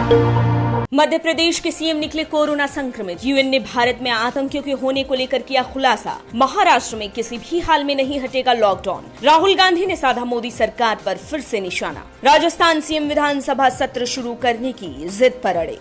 मध्य प्रदेश के सीएम निकले कोरोना संक्रमित। यूएन ने भारत में आतंकियों के होने को लेकर किया खुलासा। महाराष्ट्र में किसी भी हाल में नहीं हटेगा लॉकडाउन। राहुल गांधी ने साधा मोदी सरकार पर फिर से निशाना। राजस्थान सीएम विधानसभा सत्र शुरू करने की जिद पर अड़े।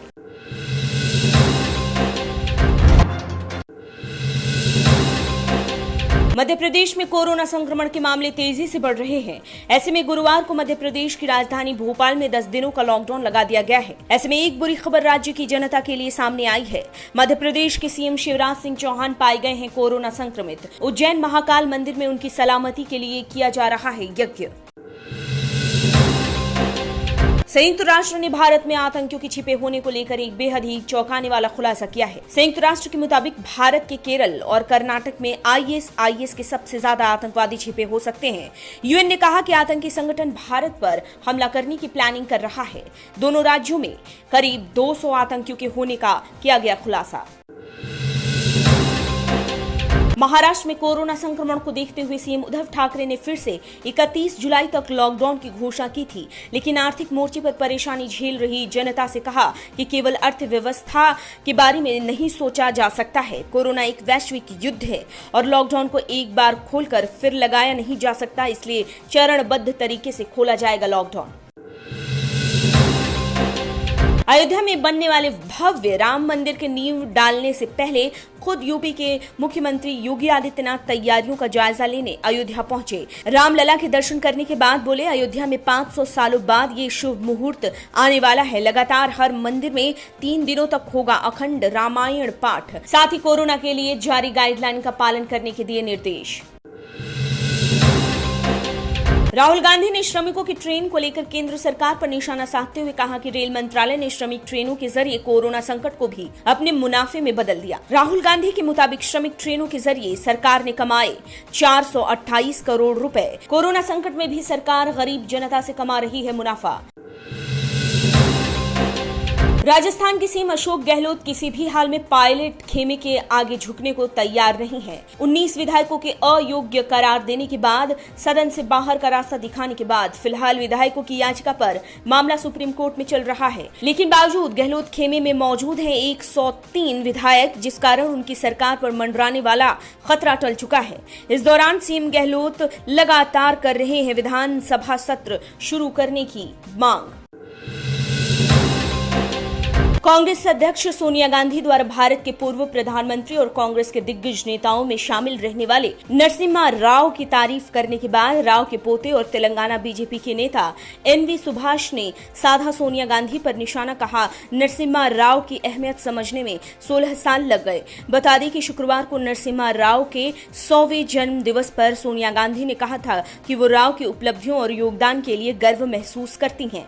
मध्य प्रदेश में कोरोना संक्रमण के मामले तेजी से बढ़ रहे हैं। ऐसे में गुरुवार को मध्य प्रदेश की राजधानी भोपाल में 10 दिनों का लॉकडाउन लगा दिया गया है। ऐसे में एक बुरी खबर राज्य की जनता के लिए सामने आई है। मध्य प्रदेश के सीएम शिवराज सिंह चौहान पाए गए हैं कोरोना संक्रमित। उज्जैन महाकाल मंदिर में उनकी सलामती के लिए किया जा रहा है यज्ञ। संयुक्त राष्ट्र ने भारत में आतंकियों के छिपे होने को लेकर एक बेहद ही चौंकाने वाला खुलासा किया है। संयुक्त राष्ट्र के मुताबिक भारत के केरल और कर्नाटक में आईएस के सबसे ज्यादा आतंकवादी छिपे हो सकते हैं। यूएन ने कहा कि आतंकी संगठन भारत पर हमला करने की प्लानिंग कर रहा है। दोनों राज्यों में करीब 200 आतंकियों के होने का किया गया खुलासा। महाराष्ट्र में कोरोना संक्रमण को देखते हुए सीएम उद्धव ठाकरे ने फिर से 31 जुलाई तक लॉकडाउन की घोषणा की थी, लेकिन आर्थिक मोर्चे पर परेशानी झेल रही जनता से कहा कि केवल अर्थव्यवस्था के बारे में नहीं सोचा जा सकता है। कोरोना एक वैश्विक युद्ध है और लॉकडाउन को एक बार खोलकर फिर लगाया नहीं जा सकता, इसलिए चरणबद्ध तरीके से खोला जाएगा लॉकडाउन। अयोध्या में बनने वाले भव्य राम मंदिर के नींव डालने से पहले खुद यूपी के मुख्यमंत्री योगी आदित्यनाथ तैयारियों का जायजा लेने अयोध्या पहुंचे। रामलला के दर्शन करने के बाद बोले, अयोध्या में 500 सालों बाद ये शुभ मुहूर्त आने वाला है। लगातार हर मंदिर में 3 दिनों तक होगा अखंड रामायण पाठ। साथ ही कोरोना के लिए जारी गाइडलाइन का पालन करने के दिए निर्देश। राहुल गांधी ने श्रमिकों की ट्रेन को लेकर केंद्र सरकार पर निशाना साधते हुए कहा कि रेल मंत्रालय ने श्रमिक ट्रेनों के जरिए कोरोना संकट को भी अपने मुनाफे में बदल दिया। राहुल गांधी के मुताबिक श्रमिक ट्रेनों के जरिए सरकार ने कमाए 428 करोड़ रुपए। कोरोना संकट में भी सरकार गरीब जनता से कमा रही है मुनाफा। राजस्थान के सीएम अशोक गहलोत किसी भी हाल में पायलट खेमे के आगे झुकने को तैयार नहीं है। 19 विधायकों के अयोग्य करार देने के बाद, सदन से बाहर का रास्ता दिखाने के बाद फिलहाल विधायकों की याचिका पर मामला सुप्रीम कोर्ट में चल रहा है। लेकिन बावजूद गहलोत खेमे में मौजूद हैं 103 विधायक, जिस कारण उनकी सरकार पर मंडराने वाला खतरा टल चुका है। इस दौरान सीएम गहलोत लगातार कर रहे हैं विधानसभा सत्र शुरू करने की मांग। कांग्रेस अध्यक्ष सोनिया गांधी द्वारा भारत के पूर्व प्रधानमंत्री और कांग्रेस के दिग्गज नेताओं में शामिल रहने वाले नरसिम्हा राव की तारीफ करने के बाद राव के पोते और तेलंगाना बीजेपी के नेता एनवी सुभाष ने साधा सोनिया गांधी पर निशाना। कहा, नरसिम्हा राव की अहमियत समझने में 16 साल लग गए। बता दें कि शुक्रवार को नरसिम्हा राव के 100वें जन्म दिवस पर सोनिया गांधी ने कहा था कि वो राव की उपलब्धियों और योगदान के लिए गर्व महसूस करती हैं।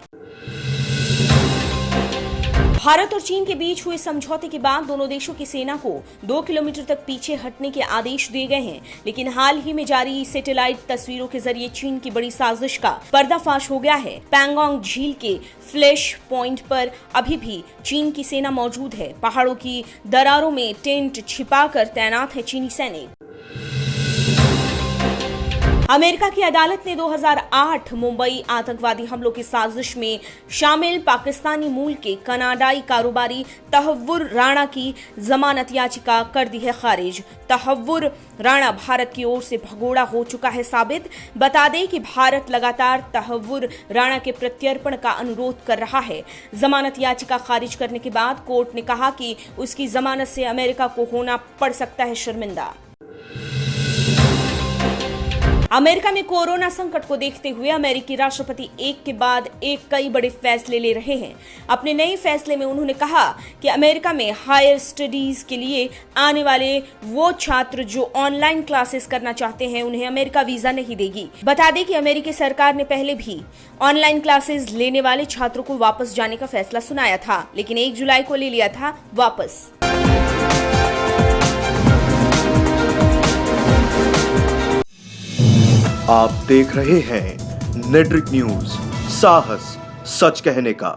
भारत और चीन के बीच हुए समझौते के बाद दोनों देशों की सेना को 2 किलोमीटर तक पीछे हटने के आदेश दिए गए हैं, लेकिन हाल ही में जारी सैटेलाइट तस्वीरों के जरिए चीन की बड़ी साजिश का पर्दाफाश हो गया है। पैंगोंग झील के फ्लैश पॉइंट पर अभी भी चीन की सेना मौजूद है। पहाड़ों की दरारों में टेंट छिपाकर तैनात है चीनी सैनिक। अमेरिका की अदालत ने 2008 मुंबई आतंकवादी हमलों की साजिश में शामिल पाकिस्तानी मूल के कनाडाई कारोबारी तहव्वुर राणा की जमानत याचिका कर दी है खारिज। तहव्वुर राणा भारत की ओर से भगोड़ा हो चुका है साबित। बता दें कि भारत लगातार तहव्वुर राणा के प्रत्यर्पण का अनुरोध कर रहा है। जमानत याचिका खारिज करने के बाद कोर्ट ने कहा कि उसकी जमानत से अमेरिका को होना पड़ सकता है शर्मिंदा। अमेरिका में कोरोना संकट को देखते हुए अमेरिकी राष्ट्रपति एक के बाद एक कई बड़े फैसले ले रहे हैं। अपने नए फैसले में उन्होंने कहा कि अमेरिका में हायर स्टडीज के लिए आने वाले वो छात्र जो ऑनलाइन क्लासेस करना चाहते हैं उन्हें अमेरिका वीजा नहीं देगी। बता दें कि अमेरिकी सरकार ने पहले भी ऑनलाइन क्लासेस लेने वाले छात्रों को वापस जाने का फैसला सुनाया था, लेकिन 1 जुलाई को ले लिया था वापस। आप देख रहे हैं नेट्रिक न्यूज, साहस सच कहने का।